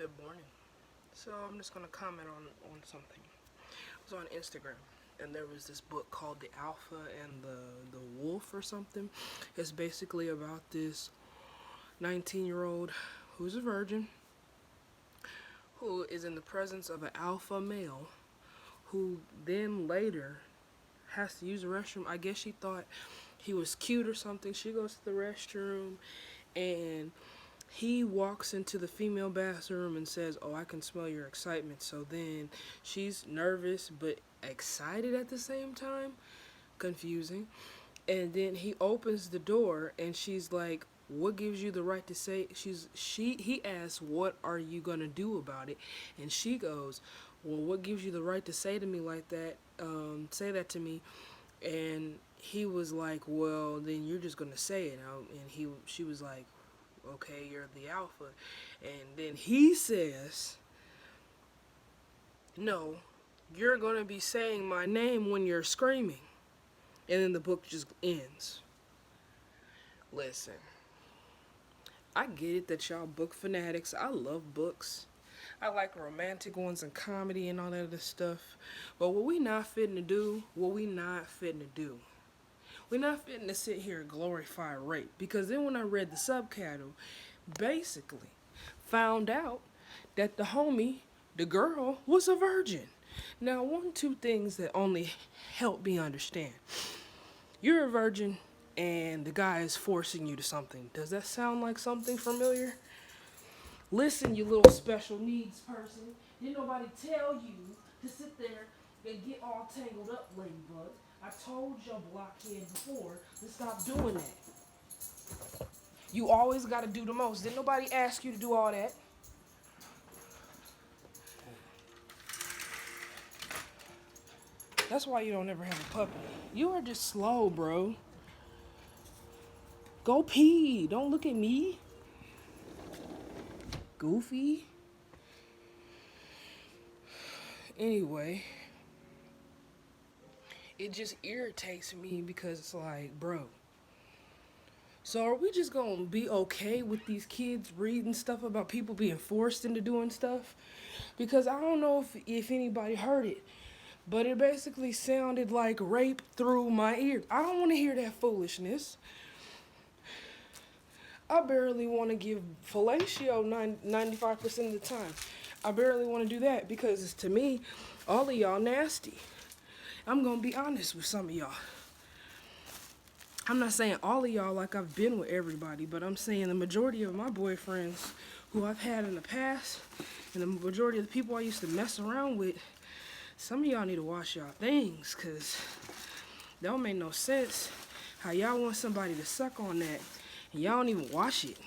Good morning. So I'm just gonna comment on something. I was on Instagram and there was this book called The Alpha and the Wolf or something. It's basically about this 19-year-old who's a virgin who is in the presence of an alpha male who then later has to use the restroom. I guess she thought he was cute or something. She goes to the restroom and he walks into the female bathroom and says, "Oh, I can smell your excitement." So then she's nervous but excited at the same time. Confusing. And then he opens the door and she's like, "What gives you the right to say?" He asks, "What are you gonna do about it?" And she goes, "Well, what gives you the right to say to me like that? Say that to me." And he was like, "Well, then you're just gonna say it." She was like, "Okay, you're the alpha." And then he says, "No, you're going to be saying my name when you're screaming." And then the book just ends. Listen, I get it that y'all book fanatics. I love books. I like romantic ones and comedy and all that other stuff. But what we not fitting to do, we're not fitting to sit here and glorify rape. Because then when I read the subtitle, basically found out that the homie, the girl, was a virgin. Now, two things that only help me understand. You're a virgin and the guy is forcing you to something. Does that sound like something familiar? Listen, you little special needs person. Didn't nobody tell you to sit there and get all tangled up, ladybug. I told your blockhead before to stop doing that. You always gotta do the most. Didn't nobody ask you to do all that? That's why you don't ever have a puppy. You are just slow, bro. Go pee. Don't look at me. Goofy. Anyway, it just irritates me because it's like, bro. So are we just gonna be okay with these kids reading stuff about people being forced into doing stuff? Because I don't know if anybody heard it, but it basically sounded like rape through my ears. I don't want to hear that foolishness. I barely want to give fellatio 95% of the time. I barely want to do that because to me, all of y'all nasty. I'm going to be honest with some of y'all. I'm not saying all of y'all like I've been with everybody, but I'm saying the majority of my boyfriends who I've had in the past and the majority of the people I used to mess around with, some of y'all need to wash y'all things because that don't make no sense how y'all want somebody to suck on that and y'all don't even wash it.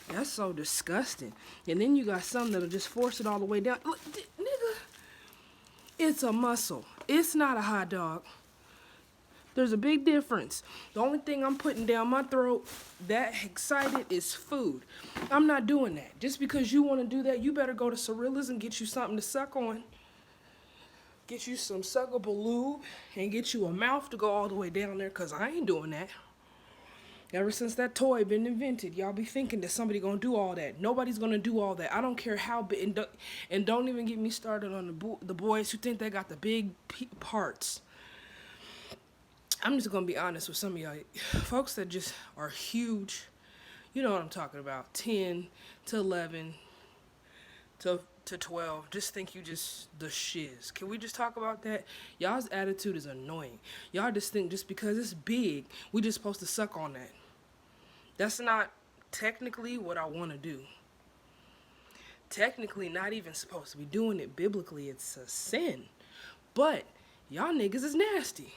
That's so disgusting. And then you got some that'll just force it all the way down. Look, nigga, it's a muscle. It's not a hot dog. There's a big difference. The only thing I'm putting down my throat that excited is food. I'm not doing that. Just because you want to do that, you better go to Cirilla's and get you something to suck on. Get you some suckable lube and get you a mouth to go all the way down there because I ain't doing that. Ever since that toy been invented, y'all be thinking that somebody gonna do all that. Nobody's gonna do all that. I don't care how big. And don't even get me started on the boys who think they got the big parts. I'm just gonna be honest with some of y'all. Folks that just are huge, you know what I'm talking about. 10 to 11 to 12. Just think you just the shiz. Can we just talk about that? Y'all's attitude is annoying. Y'all just think just because it's big, we just supposed to suck on that. That's not technically what I want to do. Technically, not even supposed to be doing it. Biblically, it's a sin. But y'all niggas is nasty.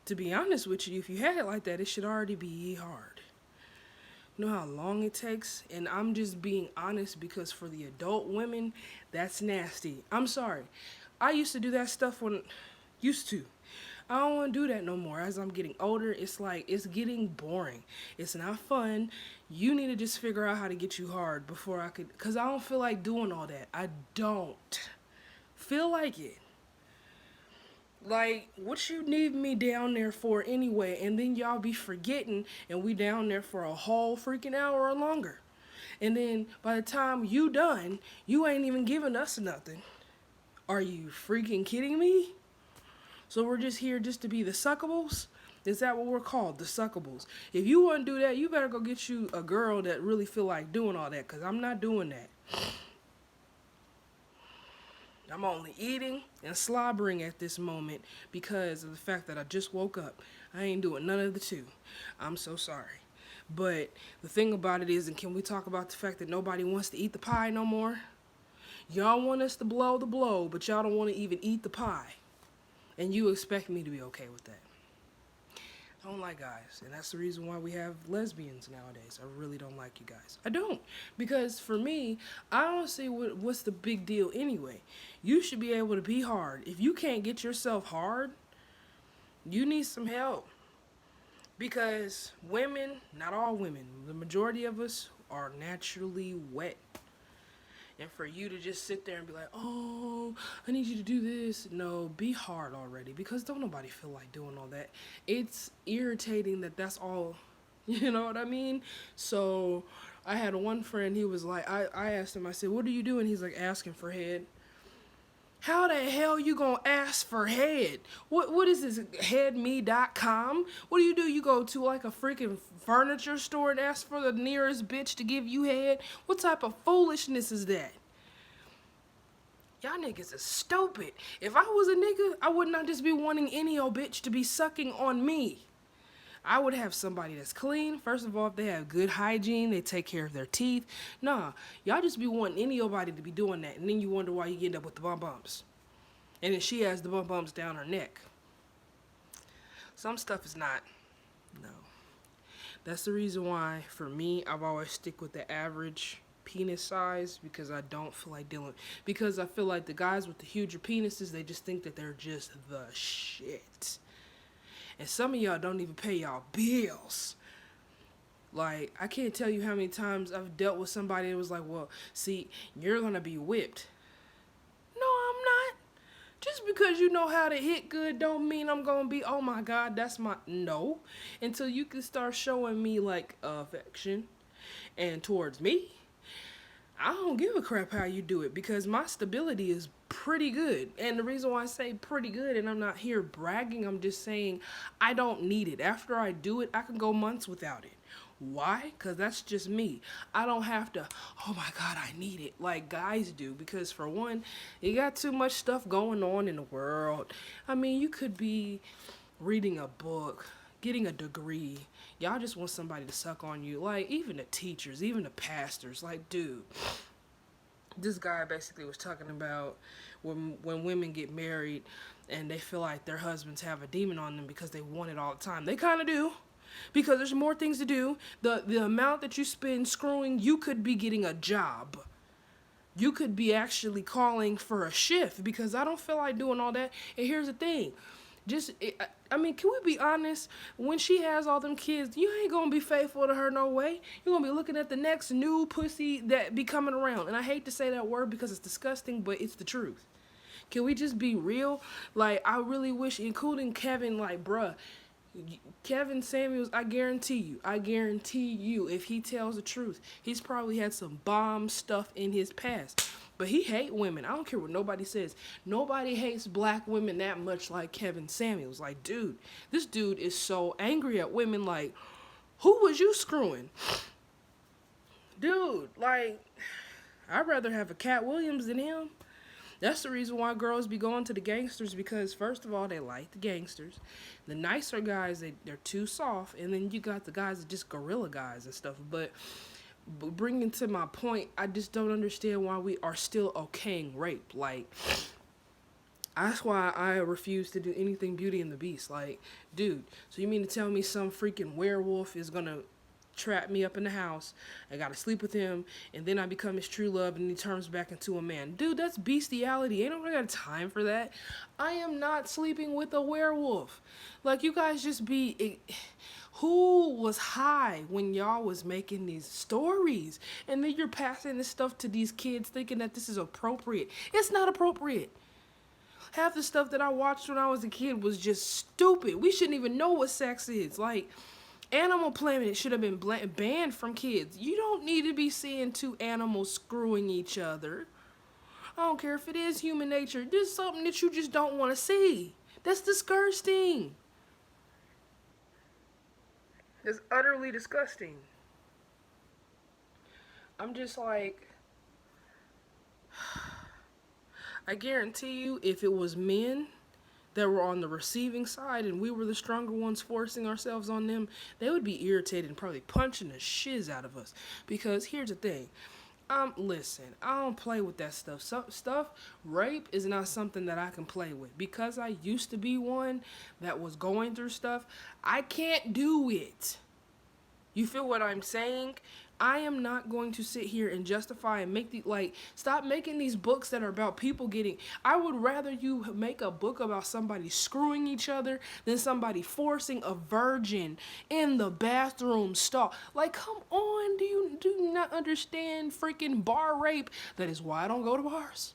To be honest with you, if you had it like that, it should already be hard. You know how long it takes? And I'm just being honest because for the adult women, that's nasty. I'm sorry. I used to do that stuff used to. I don't want to do that no more. As I'm getting older, it's like, it's getting boring. It's not fun. You need to just figure out how to get you hard before I could, because I don't feel like doing all that. I don't feel like it. Like, what you need me down there for anyway? And then y'all be forgetting and we down there for a whole freaking hour or longer. And then by the time you done, you ain't even giving us nothing. Are you freaking kidding me? So we're just here just to be the suckables? Is that what we're called? The suckables. If you want to do that, you better go get you a girl that really feel like doing all that, because I'm not doing that. I'm only eating and slobbering at this moment because of the fact that I just woke up. I ain't doing none of the two. I'm so sorry. But the thing about it is, and can we talk about the fact that nobody wants to eat the pie no more? Y'all want us to blow the blow, but y'all don't want to even eat the pie. And you expect me to be okay with that. I don't like guys, and that's the reason why we have lesbians nowadays. I really don't like you guys. I don't, because for me, I don't see what's the big deal anyway. You should be able to be hard. If you can't get yourself hard, you need some help. Because women, not all women, the majority of us are naturally wet. And for you to just sit there and be like, oh, I need you to do this. No, be hard already, because don't nobody feel like doing all that. It's irritating that that's all, you know what I mean? So I had one friend, he was like, I asked him, I said, what are you doing? He's like, asking for head. How the hell you gonna ask for head? What is this, headme.com? What do? You go to like a freaking furniture store and ask for the nearest bitch to give you head? What type of foolishness is that? Y'all niggas is stupid. If I was a nigga, I would not just be wanting any old bitch to be sucking on me. I would have somebody that's clean. First of all, if they have good hygiene, they take care of their teeth. Nah, y'all just be wanting any old body to be doing that, and then you wonder why you end up with the bum bumps. And then she has the bum bumps down her neck. Some stuff is not. No. That's the reason why, for me, I've always stick with the average penis size, because I don't feel like dealing. Because I feel like the guys with the huger penises, they just think that they're just the shit. And some of y'all don't even pay y'all bills. Like, I can't tell you how many times I've dealt with somebody that was like, well, see, you're going to be whipped. No, I'm not. Just because you know how to hit good don't mean I'm going to be, oh my God, that's my... No. Until you can start showing me, like, affection and towards me. I don't give a crap how you do it, because my stability is pretty good. And the reason why I say pretty good, and I'm not here bragging, I'm just saying I don't need it. After I do it, I can go months without it. Why? Because that's just me. I don't have to, oh my God, I need it, like guys do. Because for one, you got too much stuff going on in the world. I mean, you could be reading a book, getting a degree. Y'all just want somebody to suck on you. Like, even the teachers, even the pastors. Like, dude, this guy basically was talking about when women get married and they feel like their husbands have a demon on them because they want it all the time. They kind of do, because there's more things to do. The amount that you spend screwing, you could be getting a job. You could be actually calling for a shift, because I don't feel like doing all that. And here's the thing. I mean, can we be honest? When she has all them kids, you ain't gonna be faithful to her no way. You're gonna be looking at the next new pussy that be coming around. And I hate to say that word because it's disgusting, but it's the truth. Can we just be real? Like, I really wish, including Kevin, like, bruh, Kevin Samuels, I guarantee you, if he tells the truth, he's probably had some bomb stuff in his past. But he hate women. I don't care what nobody says. Nobody hates black women that much like Kevin Samuels. Like, dude, this dude is so angry at women. Like, who was you screwing? Dude, like, I'd rather have a Cat Williams than him. That's the reason why girls be going to the gangsters, because first of all, they like the gangsters. The nicer guys, they're too soft. And then you got the guys that just gorilla guys and stuff. But bringing to my point, I just don't understand why we are still okaying rape. Like, that's why I refuse to do anything Beauty and the Beast. Like, dude, so you mean to tell me some freaking werewolf is gonna trap me up in the house, I gotta sleep with him, and then I become his true love, and he turns back into a man? Dude, that's bestiality. Ain't nobody got time for that. I am not sleeping with a werewolf. Like, you guys just be... Who was high when y'all was making these stories? And then you're passing this stuff to these kids thinking that this is appropriate. It's not appropriate. Half the stuff that I watched when I was a kid was just stupid. We shouldn't even know what sex is. Like, Animal Planet should have been banned from kids. You don't need to be seeing two animals screwing each other. I don't care if it is human nature. This is something that you just don't want to see. That's disgusting. It's utterly disgusting. I'm just like, I guarantee you, if it was men that were on the receiving side and we were the stronger ones forcing ourselves on them, they would be irritated and probably punching the shiz out of us. Because here's the thing. Listen, I don't play with that stuff. Rape is not something that I can play with. Because I used to be one that was going through stuff, I can't do it. You feel what I'm saying? I am not going to sit here and justify and make stop making these books that are about people getting. I would rather you make a book about somebody screwing each other than somebody forcing a virgin in the bathroom stall. Like, come on, do you not understand freaking bar rape? That is why I don't go to bars.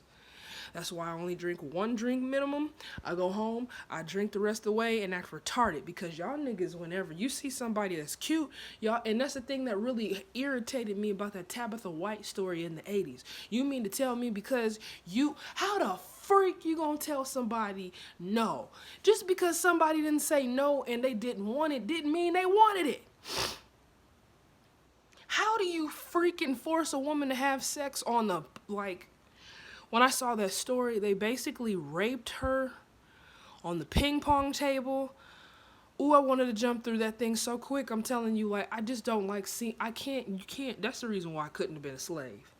That's why I only drink one drink minimum. I go home, I drink the rest of the way and act retarded, because y'all niggas, whenever you see somebody that's cute, y'all, and that's the thing that really irritated me about that Tabitha White story in the 80s. You mean to tell me because how the freak you gonna tell somebody no? Just because somebody didn't say no and they didn't want it didn't mean they wanted it. How do you freaking force a woman to have sex on the, when I saw that story, they basically raped her on the ping pong table. Ooh, I wanted to jump through that thing so quick. I'm telling you, I just don't you can't, that's the reason why I couldn't have been a slave.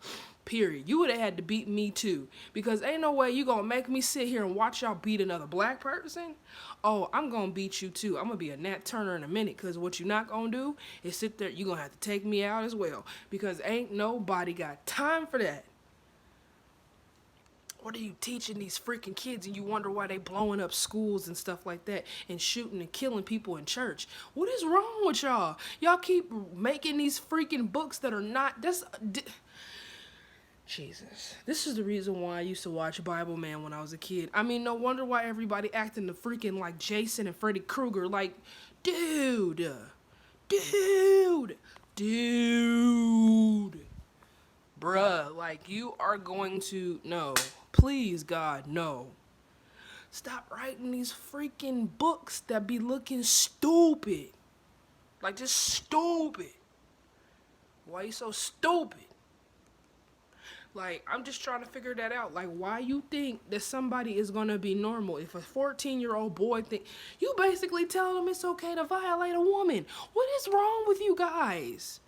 Period. You would have had to beat me too. Because ain't no way you gonna make me sit here and watch y'all beat another black person. Oh, I'm gonna beat you too. I'm gonna be a Nat Turner in a minute. Because what you not gonna do is sit there, you gonna have to take me out as well. Because ain't nobody got time for that. What are you teaching these freaking kids, and you wonder why they blowing up schools and stuff like that and shooting and killing people in church? What is wrong with y'all? Y'all keep making these freaking books that are not, Jesus. This is the reason why I used to watch Bible Man when I was a kid. I mean, no wonder why everybody acting the freaking like Jason and Freddy Krueger. Like, dude. Bruh, like, you are going to, no. Please, God, no. Stop writing these freaking books that be looking stupid. Like, just stupid. Why you so stupid? Like, I'm just trying to figure that out. Like, why you think that somebody is going to be normal? If a 14-year-old boy you basically tell them it's okay to violate a woman. What is wrong with you guys?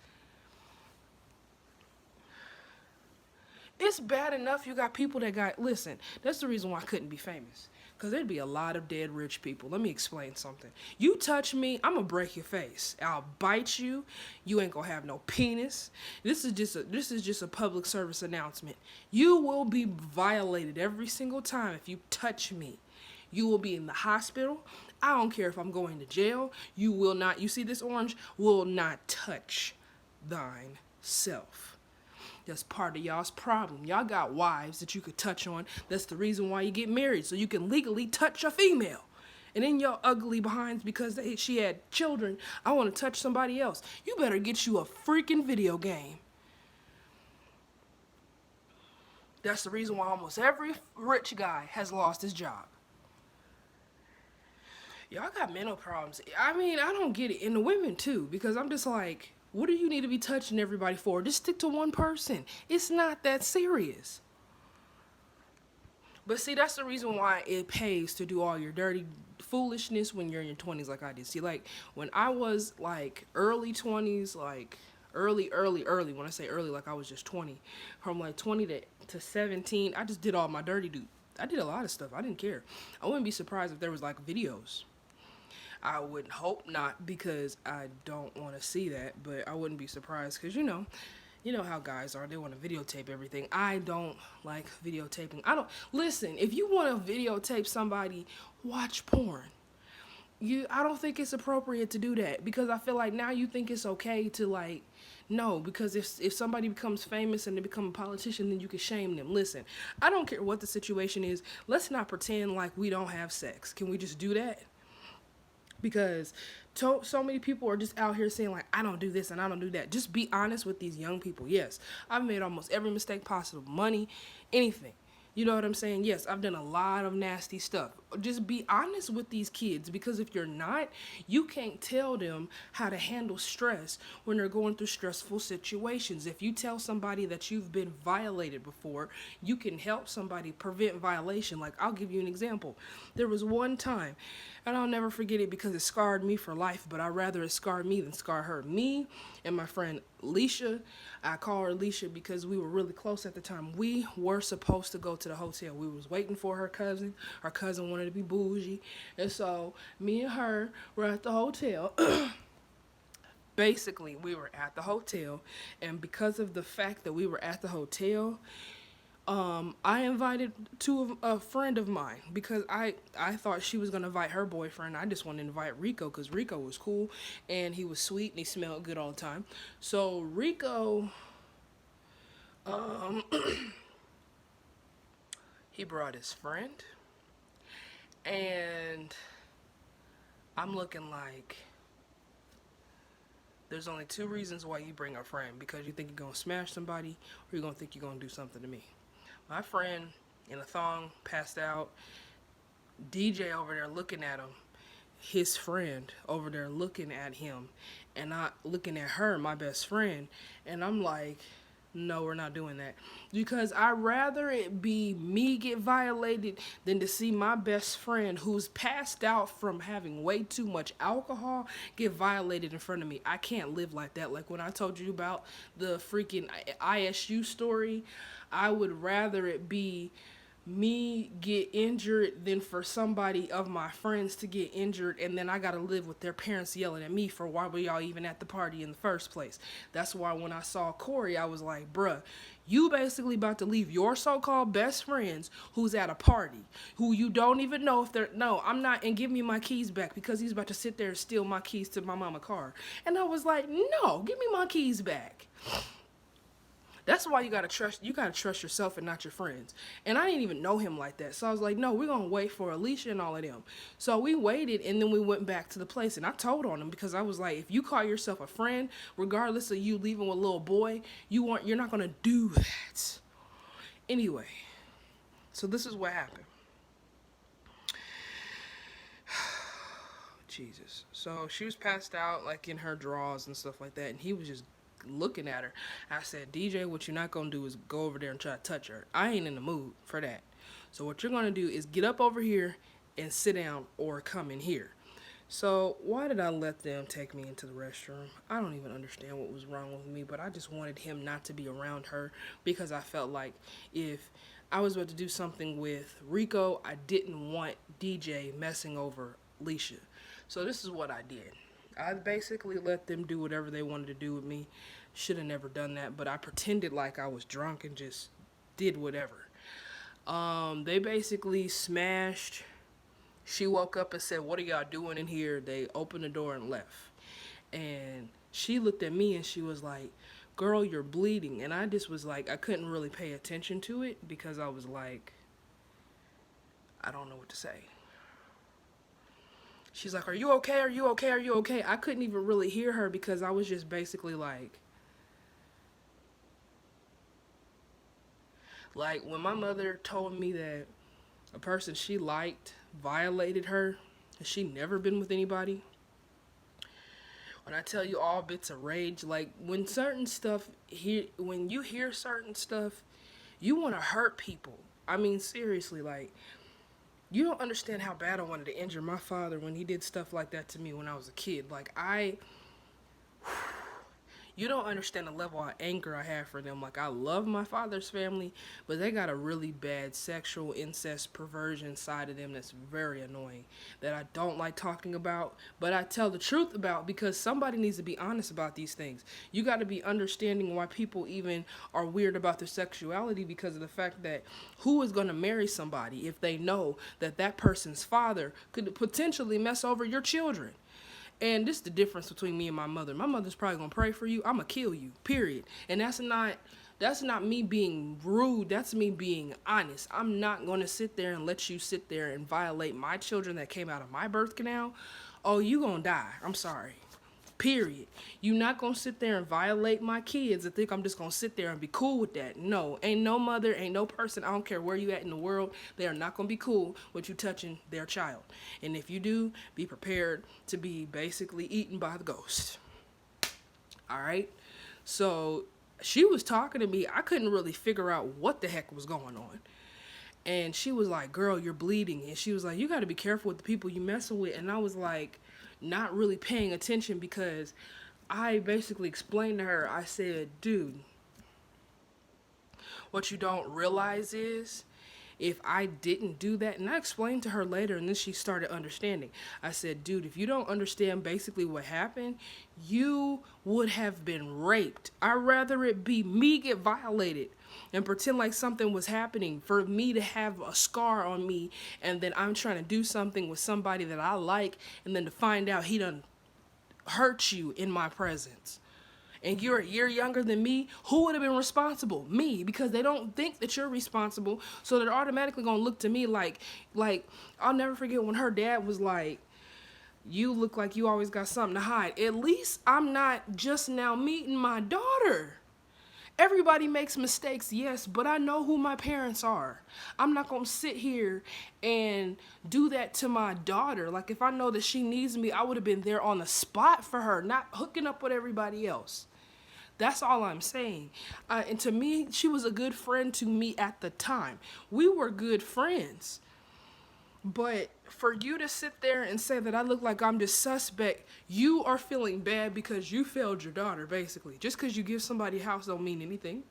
It's bad enough you got people that listen, that's the reason why I couldn't be famous. Because there'd be a lot of dead rich people. Let me explain something. You touch me, I'm going to break your face. I'll bite you. You ain't going to have no penis. This is just a public service announcement. You will be violated every single time if you touch me. You will be in the hospital. I don't care if I'm going to jail. You will not, you see this orange? Will not touch thine self. That's part of y'all's problem. Y'all got wives that you could touch on. That's the reason why you get married, so you can legally touch a female. And then y'all ugly behinds because she had children. I want to touch somebody else. You better get you a freaking video game. That's the reason why almost every rich guy has lost his job. Y'all got mental problems. I mean, I don't get it. And the women too, because I'm just like, what do you need to be touching everybody for? Just stick to one person. It's not that serious. But see, that's the reason why it pays to do all your dirty foolishness when you're in your 20s like I did. See, like, when I was, like, early 20s, like, early, when I say early, like I was just 20. From, like, 20 to 17, I just did all my dirty dude. I did a lot of stuff. I didn't care. I wouldn't be surprised if there was, like, videos. I would hope not, because I don't want to see that, but I wouldn't be surprised, because, you know how guys are. They want to videotape everything. I don't like videotaping. Listen, if you want to videotape somebody, watch porn. I don't think it's appropriate to do that, because I feel like now you think it's okay to, like, no, because if somebody becomes famous and they become a politician, then you can shame them. Listen, I don't care what the situation is. Let's not pretend like we don't have sex. Can we just do that? Because So many people are just out here saying like, I don't do this and I don't do that. Just be honest with these young people. Yes, I've made almost every mistake possible. Money, anything. You know what I'm saying? Yes, I've done a lot of nasty stuff. Just be honest with these kids, because if you're not, you can't tell them how to handle stress when they're going through stressful situations. If you tell somebody that you've been violated before, you can help somebody prevent violation. Like, I'll give you an example. There was one time, and I'll never forget it because it scarred me for life, but I'd rather it scarred me than scar her. Me and my friend Alicia, I call her Alicia because we were really close at the time. We were supposed to go to the hotel. We was waiting for her cousin. Our cousin wanted to be bougie. And so me and her were at the hotel. Basically, we were at the hotel. And because of the fact that we were at the hotel, I invited a friend of mine because I thought she was gonna invite her boyfriend. I just wanted to invite Rico because Rico was cool and he was sweet and he smelled good all the time. So Rico, um, he brought his friend, and I'm looking like there's only two reasons why you bring a friend: because you think you're gonna smash somebody, or you're gonna think you're gonna do something to me. My friend in a thong passed out. DJ over there looking at him. His friend over there looking at him. And I looking at her, my best friend. And I'm like, no, we're not doing that. Because I'd rather it be me get violated than to see my best friend who's passed out from having way too much alcohol get violated in front of me. I can't live like that. Like when I told you about the freaking ISU story, I would rather it be me get injured than for somebody of my friends to get injured and then I gotta live with their parents yelling at me for why were y'all even at the party in the first place. That's why when I saw Corey, I was like, bruh, you basically about to leave your so-called best friends who's at a party, who you don't even know if they're, no, I'm not, and give me my keys back because he's about to sit there and steal my keys to my mama car. And I was like, no, give me my keys back. That's why you gotta trust yourself and not your friends. And I didn't even know him like that. So I was like, no, we're gonna wait for Alicia and all of them. So we waited and then we went back to the place and I told on him because I was like, if you call yourself a friend, regardless of you leaving with a little boy, you're not gonna do that. Anyway, so this is what happened. Jesus. So she was passed out like in her drawers and stuff like that, and he was just looking at her. I said, DJ, what you're not gonna do is go over there and try to touch her. I ain't in the mood for that. So what you're gonna do is get up over here and sit down or come in here. So why did I let them take me into the restroom? I don't even understand what was wrong with me, but I just wanted him not to be around her because I felt like if I was about to do something with Rico, I didn't want DJ messing over Alicia. So this is what I did. I basically let them do whatever they wanted to do with me. Should have never done that, but I pretended like I was drunk and just did whatever. They basically smashed. She woke up and said, what are y'all doing in here? They opened the door and left. And she looked at me and she was like, girl, you're bleeding. And I just was like, I couldn't really pay attention to it because I was like, I don't know what to say. She's like, are you okay? Are you okay? Are you okay? I couldn't even really hear her because I was just basically like when my mother told me that a person she liked violated her and she never been with anybody. When I tell you all bits of rage, like when certain stuff, when you hear certain stuff, you want to hurt people. I mean, seriously, like, you don't understand how bad I wanted to injure my father when he did stuff like that to me when I was a kid. Like, you don't understand the level of anger I have for them. Like, I love my father's family, but they got a really bad sexual incest perversion side of them that's very annoying, that I don't like talking about, but I tell the truth about because somebody needs to be honest about these things. You got to be understanding why people even are weird about their sexuality because of the fact that who is going to marry somebody if they know that that person's father could potentially mess over your children? And this is the difference between me and my mother. My mother's probably gonna pray for you. I'm gonna kill you, period. And that's not me being rude. That's me being honest. I'm not gonna sit there and let you sit there and violate my children that came out of my birth canal oh, you gonna die. I'm sorry. Period. You not gonna sit there and violate my kids and think I'm just gonna sit there and be cool with that. No, ain't no mother, ain't no person, I don't care where you at in the world, they are not gonna be cool with you touching their child. And if you do, be prepared to be basically eaten by the ghost. Alright? So she was talking to me. I couldn't really figure out what the heck was going on. And she was like, girl, you're bleeding. And she was like, you got to be careful with the people you messing with. And I was like, not really paying attention because I basically explained to her, I said, dude, what you don't realize is if I didn't do that, and I explained to her later, and then she started understanding. I said, dude, if you don't understand basically what happened, you would have been raped. I'd rather it be me get violated and pretend like something was happening for me to have a scar on me, and then I'm trying to do something with somebody that I like, and then to find out he done hurt you in my presence. And you're a year younger than me, who would have been responsible? Me, because they don't think that you're responsible, so they're automatically gonna look to me like I'll never forget when her dad was like, you look like you always got something to hide. At least I'm not just now meeting my daughter. Everybody makes mistakes, yes, but I know who my parents are. I'm not gonna sit here and do that to my daughter. Like, if I know that she needs me, I would have been there on the spot for her, not hooking up with everybody else. That's all I'm saying. And to me, she was a good friend to me at the time. We were good friends. But for you to sit there and say that I look like I'm just suspect, you are feeling bad because you failed your daughter, basically. Just because you give somebody a house don't mean anything.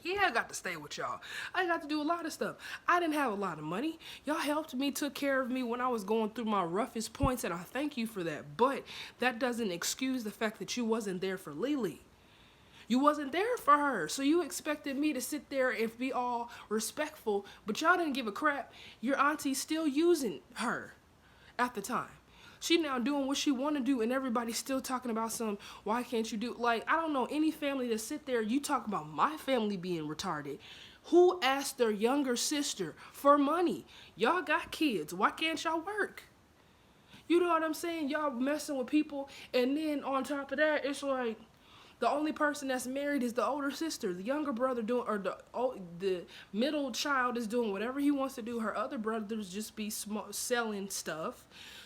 Yeah, I got to stay with y'all. I got to do a lot of stuff. I didn't have a lot of money. Y'all helped me, took care of me when I was going through my roughest points, and I thank you for that. But that doesn't excuse the fact that you wasn't there for Lily. You wasn't there for her, so you expected me to sit there and be all respectful, but y'all didn't give a crap. Your auntie's still using her at the time. She now doing what she want to do, and everybody's still talking about some, why can't you do, like, I don't know any family that sit there, you talk about my family being retarded. Who asked their younger sister for money? Y'all got kids, why can't y'all work? You know what I'm saying? Y'all messing with people, and then on top of that, it's like, the only person that's married is the older sister. The younger brother doing, or the middle child is doing whatever he wants to do. Her other brothers just be selling stuff.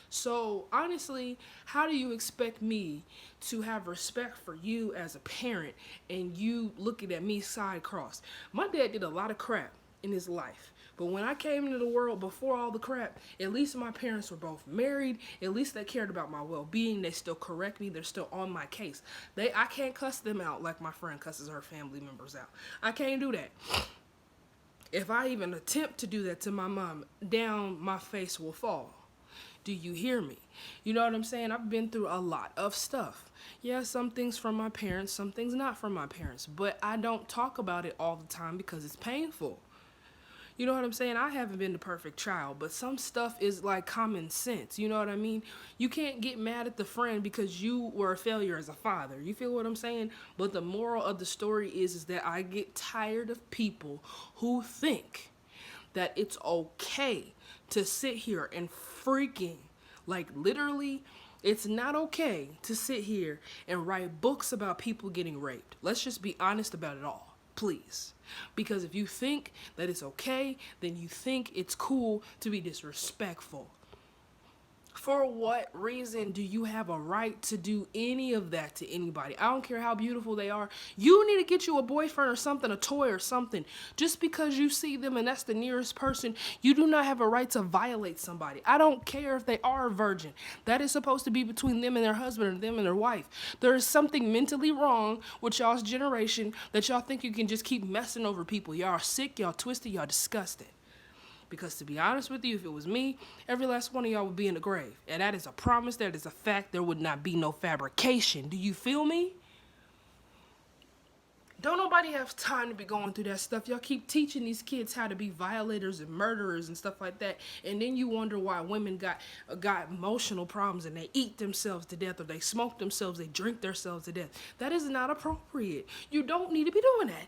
So honestly, how do you expect me to have respect for you as a parent and you looking at me side cross? My dad did a lot of crap in his life. But when I came into the world before all the crap, at least my parents were both married. At least they cared about my well-being. They still correct me. They're still on my case. I can't cuss them out like my friend cusses her family members out. I can't do that. If I even attempt to do that to my mom, down my face will fall. Do you hear me? You know what I'm saying? I've been through a lot of stuff. Yeah, some things from my parents, some things not from my parents. But I don't talk about it all the time because it's painful. You know what I'm saying? I haven't been the perfect child, but some stuff is like common sense. You know what I mean? You can't get mad at the friend because you were a failure as a father. You feel what I'm saying? But the moral of the story is that I get tired of people who think that it's okay to sit here and freaking, like literally, it's not okay to sit here and write books about people getting raped. Let's just be honest about it all. Please. Because if you think that it's okay, then you think it's cool to be disrespectful. For what reason do you have a right to do any of that to anybody? I don't care how beautiful they are. You need to get you a boyfriend or something, a toy or something. Just because you see them and that's the nearest person, you do not have a right to violate somebody. I don't care if they are a virgin. That is supposed to be between them and their husband or them and their wife. There is something mentally wrong with y'all's generation that y'all think you can just keep messing over people. Y'all are sick, y'all twisted, y'all disgusted. Because to be honest with you, if it was me, every last one of y'all would be in the grave. And that is a promise, that is a fact. There would not be no fabrication. Do you feel me? Don't nobody have time to be going through that stuff. Y'all keep teaching these kids how to be violators and murderers and stuff like that. And then you wonder why women got emotional problems and they eat themselves to death or they smoke themselves, they drink themselves to death. That is not appropriate. You don't need to be doing that.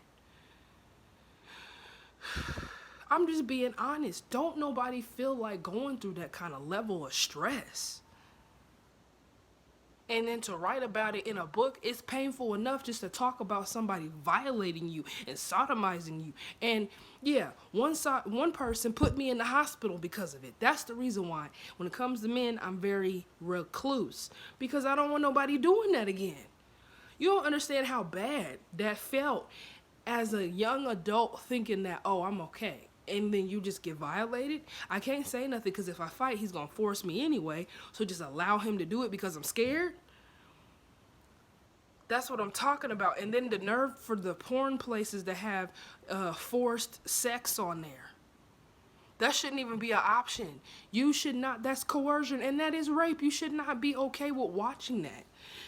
I'm just being honest. Don't nobody feel like going through that kind of level of stress. And then to write about it in a book, it's painful enough just to talk about somebody violating you and sodomizing you. And yeah, one person put me in the hospital because of it. That's the reason why. When it comes to men, I'm very recluse because I don't want nobody doing that again. You don't understand how bad that felt as a young adult thinking that, oh, I'm okay. And then you just get violated. I can't say nothing because if I fight, he's going to force me anyway. So just allow him to do it because I'm scared. That's what I'm talking about. And then the nerve for the porn places that have forced sex on there. That shouldn't even be an option. You should not, that's coercion and that is rape. You should not be okay with watching that.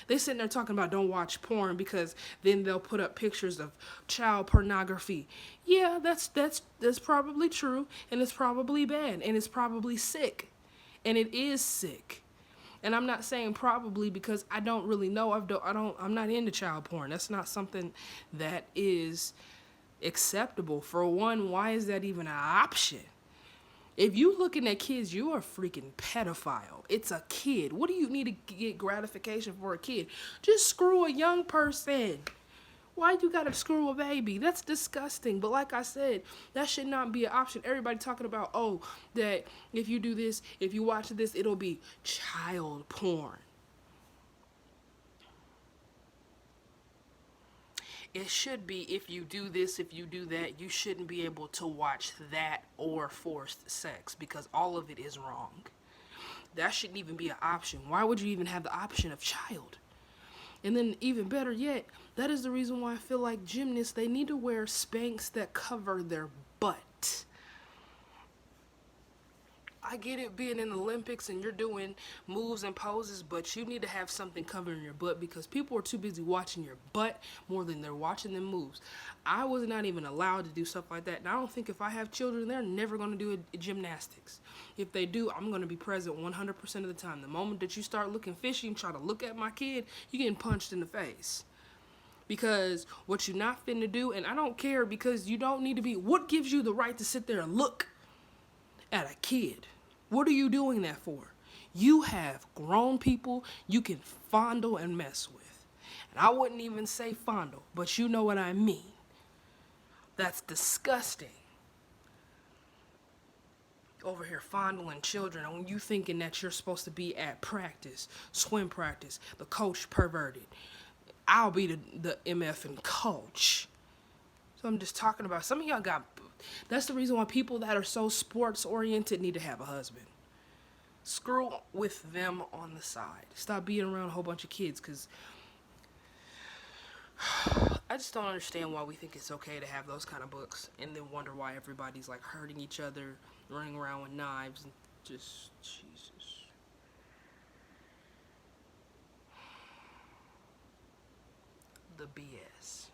They sitting there talking about don't watch porn because then they'll put up pictures of child pornography. Yeah, that's probably true, and it's probably bad, and it's probably sick. And it is sick. And I'm not saying probably because I don't really know. I'm not into child porn. That's not something that is acceptable. For one, why is that even an option? If you looking at kids, you are a freaking pedophile. It's a kid. What do you need to get gratification for a kid? Just screw a young person. Why you gotta screw a baby? That's disgusting. But like I said, that should not be an option. Everybody talking about, oh, that if you do this, if you watch this, it'll be child porn. It should be if you do this, if you do that, you shouldn't be able to watch that or forced sex because all of it is wrong. That shouldn't even be an option. Why would you even have the option of child? And then even better yet, that is the reason why I feel like gymnasts, they need to wear Spanx that cover their butt. I get it being in the Olympics and you're doing moves and poses, but you need to have something covering your butt because people are too busy watching your butt more than they're watching them moves. I was not even allowed to do stuff like that. And I don't think if I have children, they're never going to do gymnastics. If they do, I'm going to be present 100% of the time. The moment that you start looking fishy and try to look at my kid, you're getting punched in the face. Because what you're not finna do, and I don't care because you don't need to be, what gives you the right to sit there and look at a kid? What are you doing that for? You have grown people you can fondle and mess with. And I wouldn't even say fondle, but you know what I mean. That's disgusting. Over here fondling children and when you thinking that you're supposed to be at practice, swim practice, the coach perverted. I'll be the MF and coach. So I'm just talking about some of y'all got. That's the reason why people that are so sports oriented need to have a husband. Screw with them on the side. Stop being around a whole bunch of kids because I just don't understand why we think it's okay to have those kind of books and then wonder why everybody's like hurting each other, running around with knives and just Jesus. The BS.